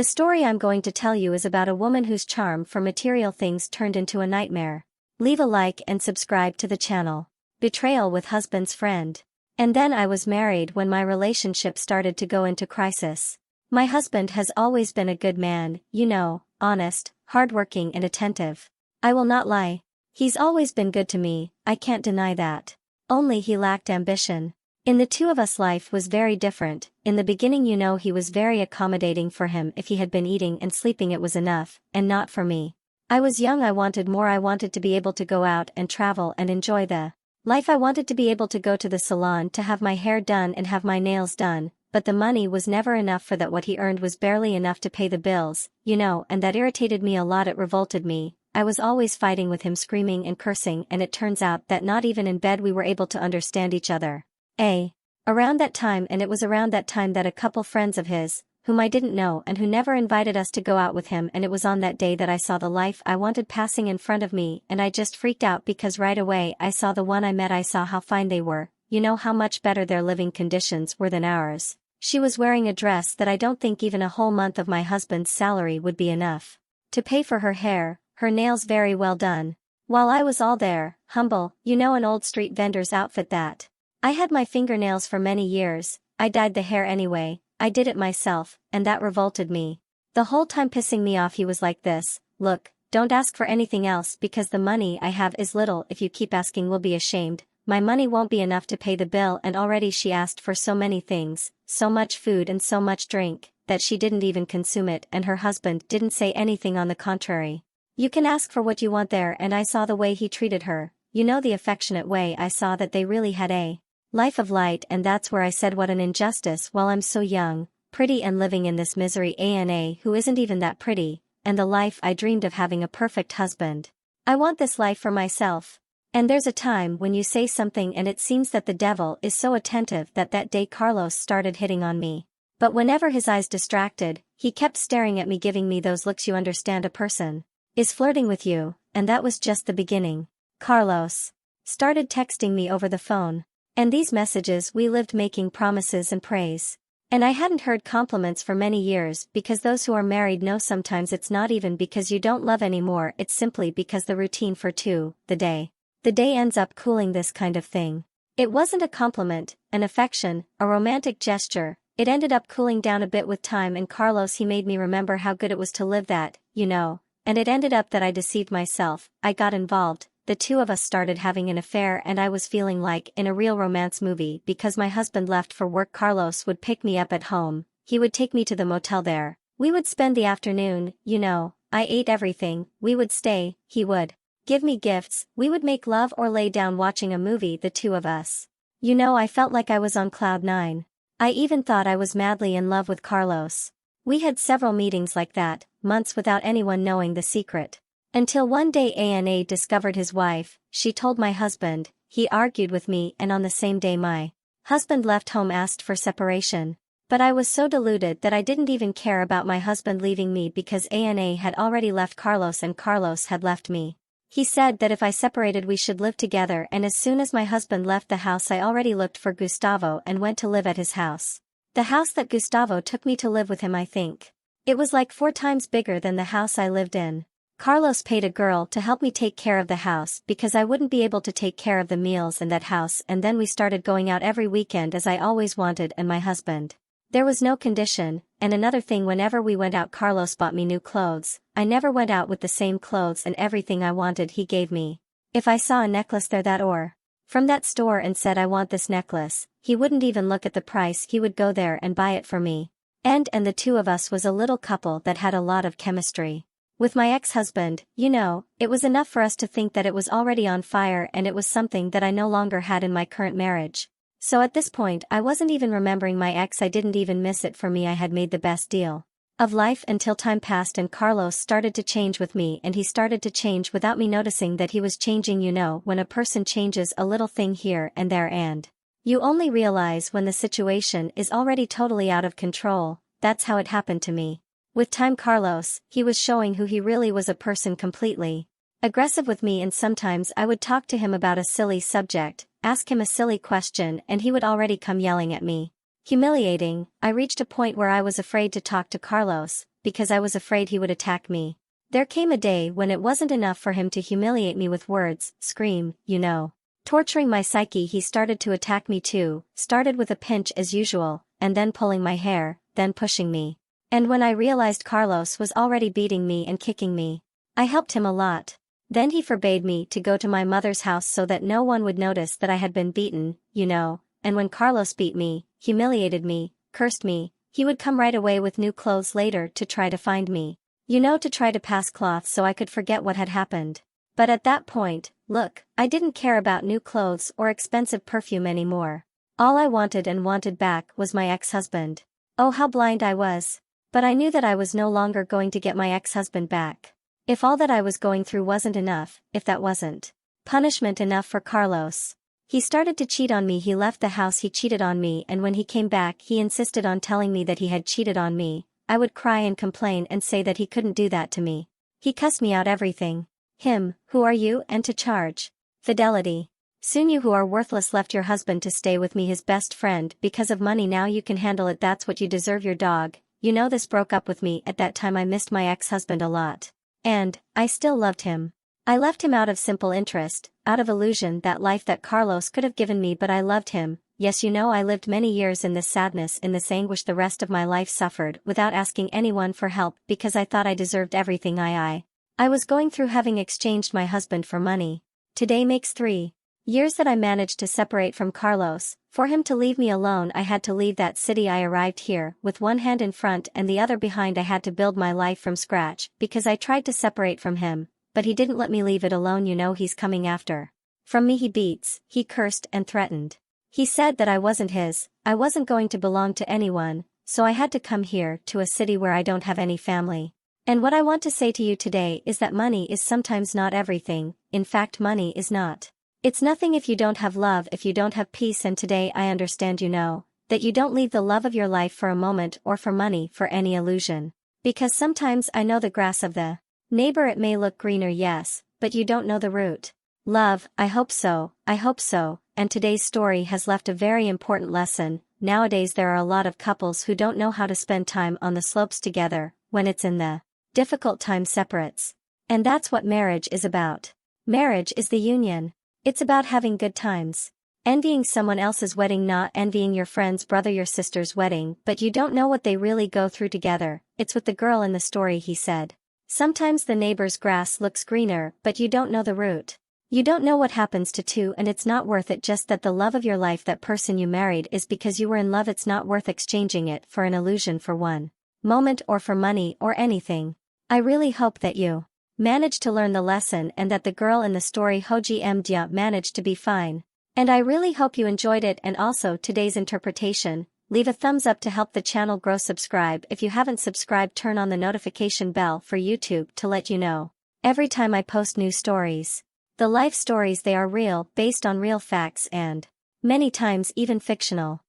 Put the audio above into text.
The story I'm going to tell you is about a woman whose charm for material things turned into a nightmare. Leave a like and subscribe to the channel. Betrayal with husband's friend. And then I was married when my relationship started to go into crisis. My husband has always been a good man, honest, hardworking and attentive. I will not lie. He's always been good to me, I can't deny that. Only he lacked ambition. In the two of us life was very different. In the beginning he was very accommodating. For him, if he had been eating and sleeping it was enough, and not for me. I was young, I wanted more. I wanted to be able to go out and travel and enjoy the life. I wanted to be able to go to the salon to have my hair done and have my nails done, but the money was never enough for that. What he earned was barely enough to pay the bills, and that irritated me a lot. It revolted me. I was always fighting with him, screaming and cursing, and it turns out that not even in bed we were able to understand each other. Around that time, and it was around that time that a couple friends of his, whom I didn't know and who never invited us to go out with him, and it was on that day that I saw the life I wanted passing in front of me, and I just freaked out because right away I saw the one I met. I saw how fine they were, how much better their living conditions were than ours. She was wearing a dress that I don't think even a whole month of my husband's salary would be enough to pay for her hair, her nails very well done. While I was all there, humble, an old street vendor's outfit that I had my fingernails for many years. I dyed the hair anyway, I did it myself, and that revolted me. The whole time pissing me off he was like this: look, don't ask for anything else because the money I have is little. If you keep asking we'll be ashamed. My money won't be enough to pay the bill, and already she asked for so many things, so much food and so much drink, that she didn't even consume it, and her husband didn't say anything. On the contrary. You can ask for what you want there, and I saw the way he treated her, the affectionate way. I saw that they really had a life of light, and that's where I said what an injustice while I'm so young, pretty and living in this misery. Ana who isn't even that pretty, and the life I dreamed of, having a perfect husband. I want this life for myself. And there's a time when you say something and it seems that the devil is so attentive that day Carlos started hitting on me. But whenever his eyes distracted, he kept staring at me, giving me those looks. You understand, a person is flirting with you, and that was just the beginning. Carlos started texting me over the phone. And these messages we lived making promises and praise. And I hadn't heard compliments for many years, because those who are married know sometimes it's not even because you don't love anymore, it's simply because the routine for the day ends up cooling. This kind of thing. It wasn't a compliment, an affection, a romantic gesture. It ended up cooling down a bit with time, and Carlos, he made me remember how good it was to live that, and it ended up that I deceived myself. I got involved. The two of us started having an affair, and I was feeling like in a real romance movie because my husband left for work. Carlos would pick me up at home, he would take me to the motel there. We would spend the afternoon, I ate everything, we would stay, he would give me gifts, we would make love or lay down watching a movie, the two of us. I felt like I was on cloud nine. I even thought I was madly in love with Carlos. We had several meetings like that, months without anyone knowing the secret. Until one day Ana discovered his wife. She told my husband, he argued with me, and on the same day my husband left home, asked for separation. But I was so deluded that I didn't even care about my husband leaving me, because Ana had already left Carlos and Carlos had left me. He said that if I separated we should live together, and as soon as my husband left the house I already looked for Gustavo and went to live at his house. The house that Gustavo took me to live with him, I think. It was like 4 times bigger than the house I lived in. Carlos paid a girl to help me take care of the house because I wouldn't be able to take care of the meals in that house, and then we started going out every weekend as I always wanted, and my husband. There was no condition. And another thing, whenever we went out Carlos bought me new clothes. I never went out with the same clothes, and everything I wanted he gave me. If I saw a necklace there that or from that store and said I want this necklace, he wouldn't even look at the price, he would go there and buy it for me. And the two of us was a little couple that had a lot of chemistry. With my ex-husband, it was enough for us to think that it was already on fire, and it was something that I no longer had in my current marriage. So at this point I wasn't even remembering my ex, I didn't even miss it. For me, I had made the best deal of life until time passed and Carlos started to change with me, and he started to change without me noticing that he was changing. When a person changes a little thing here and there, and you only realize when the situation is already totally out of control. That's how it happened to me. With time Carlos, he was showing who he really was, a person completely aggressive with me, and sometimes I would talk to him about a silly subject, ask him a silly question, and he would already come yelling at me. Humiliating. I reached a point where I was afraid to talk to Carlos, because I was afraid he would attack me. There came a day when it wasn't enough for him to humiliate me with words, scream, torturing my psyche. He started to attack me too, started with a pinch as usual, and then pulling my hair, then pushing me. And when I realized Carlos was already beating me and kicking me, I helped him a lot. Then he forbade me to go to my mother's house so that no one would notice that I had been beaten, and when Carlos beat me, humiliated me, cursed me, he would come right away with new clothes later to try to find me. To try to pass cloth so I could forget what had happened. But at that point, look, I didn't care about new clothes or expensive perfume anymore. All I wanted and wanted back was my ex-husband. Oh, how blind I was. But I knew that I was no longer going to get my ex-husband back. If all that I was going through wasn't enough, if that wasn't punishment enough for Carlos. He started to cheat on me. He left the house, he cheated on me, and when he came back he insisted on telling me that he had cheated on me. I would cry and complain and say that he couldn't do that to me. He cussed me out everything. Him, who are you and to charge fidelity? Soon you who are worthless left your husband to stay with me, his best friend, because of money. Now you can handle it, that's what you deserve, your dog. This broke up with me. At that time I missed my ex-husband a lot. And, I still loved him. I left him out of simple interest, out of illusion, that life that Carlos could have given me, but I loved him. Yes, I lived many years in this sadness, in this anguish. The rest of my life suffered without asking anyone for help because I thought I deserved everything I was going through, having exchanged my husband for money. Today makes 3 years that I managed to separate from Carlos. For him to leave me alone, I had to leave that city. I arrived here with one hand in front and the other behind. I had to build my life from scratch because I tried to separate from him, but he didn't let me leave it alone. He's coming after from me. He beats, he cursed and threatened. He said that I wasn't his, I wasn't going to belong to anyone, so I had to come here to a city where I don't have any family. And what I want to say to you today is that money is sometimes not everything. In fact, money is not. It's nothing if you don't have love, if you don't have peace. And today I understand that you don't leave the love of your life for a moment or for money, for any illusion. Because sometimes I know the grass of the neighbor, it may look greener, yes, but you don't know the root. Love, I hope so, and today's story has left a very important lesson. Nowadays there are a lot of couples who don't know how to spend time on the slopes together, when it's in the difficult time separates. And that's what marriage is about. Marriage is the union. It's about having good times. Envying someone else's wedding, not envying your friend's brother, your sister's wedding, but you don't know what they really go through together. It's with the girl in the story, he said. Sometimes the neighbor's grass looks greener, but you don't know the root. You don't know what happens to two, and it's not worth it. Just that the love of your life, that person you married, is because you were in love. It's not worth exchanging it for an illusion, for one moment, or for money or anything. I really hope that you managed to learn the lesson and that the girl in the story Hoji Mdia managed to be fine. And I really hope you enjoyed it and also today's interpretation. Leave a thumbs up to help the channel grow. Subscribe if you haven't subscribed. Turn on the notification bell for YouTube to let you know every time I post new stories. The life stories, they are real, based on real facts and many times even fictional.